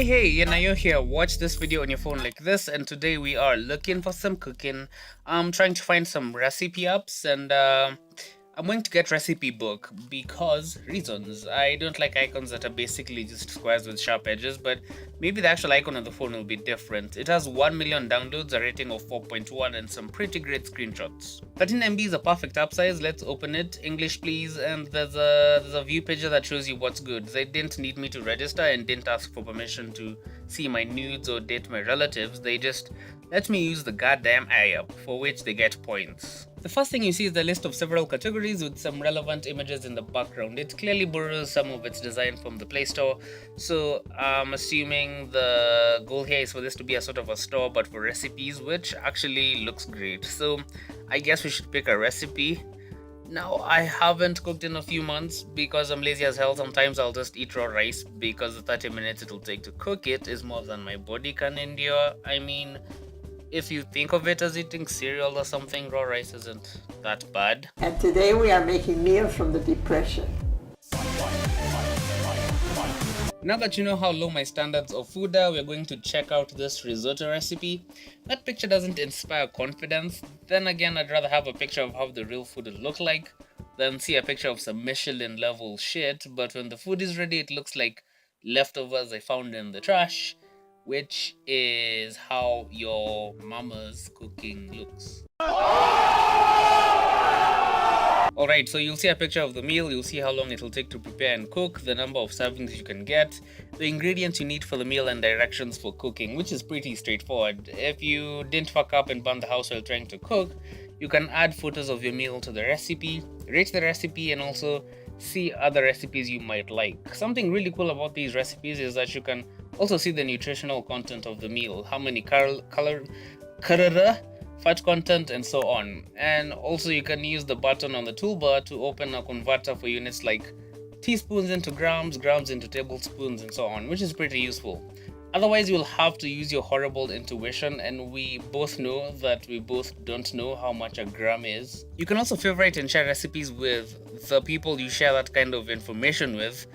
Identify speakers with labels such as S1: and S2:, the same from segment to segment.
S1: Hey, and now you're here. Watch this video on your phone like this, and today we are looking for some cooking. I'm trying to find some recipe apps, and I'm going to get recipe book because reasons. I don't like icons that are basically just squares with sharp edges, but maybe the actual icon on the phone will be different. It has 1 million downloads, a rating of 4.1, and some pretty great screenshots. 13 MB is a perfect app size. Let's open it. English please, and there's a view page that shows you what's good. They didn't need me to register and didn't ask for permission to see my nudes or date my relatives. They just let me use the goddamn app, for which they get points. The first thing you see is the list of several categories with some relevant images in the background. It clearly borrows some of its design from the Play Store, so I'm assuming the goal here is for this to be a sort of a store but for recipes, which actually looks great. So I guess we should pick a recipe. Now, I haven't cooked in a few months because I'm lazy as hell. Sometimes I'll just eat raw rice because the 30 minutes it'll take to cook it is more than my body can endure. I mean, if you think of it as eating cereal or something, raw rice isn't that bad.
S2: And today we are making meal from the depression.
S1: Now that you know how low my standards of food are, we're going to check out this risotto recipe. That picture doesn't inspire confidence. Then again, I'd rather have a picture of how the real food would look like than see a picture of some Michelin level shit. But when the food is ready, it looks like leftovers I found in the trash, which is how your mama's cooking looks. Alright, so you'll see a picture of the meal, you'll see how long it'll take to prepare and cook, the number of servings you can get, the ingredients you need for the meal, and directions for cooking, which is pretty straightforward. If you didn't fuck up and burn the house while trying to cook, you can add photos of your meal to the recipe, rate the recipe, and also see other recipes you might like. Something really cool about these recipes is that you can also see the nutritional content of the meal, how many fat content, and so on. And also you can use the button on the toolbar to open a converter for units like teaspoons into grams, grams into tablespoons, and so on, which is pretty useful. Otherwise, you'll have to use your horrible intuition, and we both know that we both don't know how much a gram is. You can also favorite and share recipes with the people you share that kind of information with.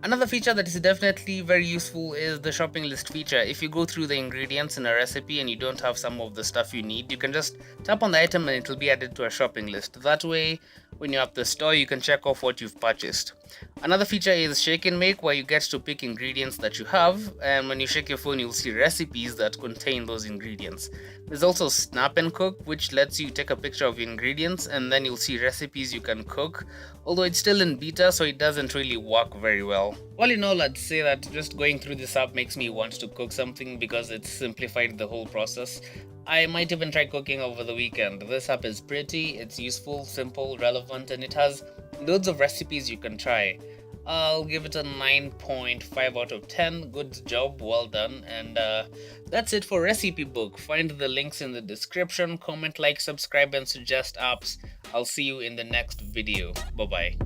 S1: Another feature that is definitely very useful is the shopping list feature. If you go through the ingredients in a recipe and you don't have some of the stuff you need, you can just tap on the item and it will be added to a shopping list. That way, when you're at the store, you can check off what you've purchased. Another feature is Shake and Make, where you get to pick ingredients that you have, and when you shake your phone, you'll see recipes that contain those ingredients. There's also Snap and Cook, which lets you take a picture of ingredients and then you'll see recipes you can cook, although it's still in beta, so it doesn't really work very well. All in all, I'd say that just going through this app makes me want to cook something because it's simplified the whole process. I might even try cooking over the weekend. This app is pretty, it's useful, simple, relevant, and it has loads of recipes you can try. I'll give it a 9.5 out of 10. Good job, well done. And that's it for Recipe Book. Find the links in the description, comment, like, subscribe, and suggest apps. I'll see you in the next video. Bye bye.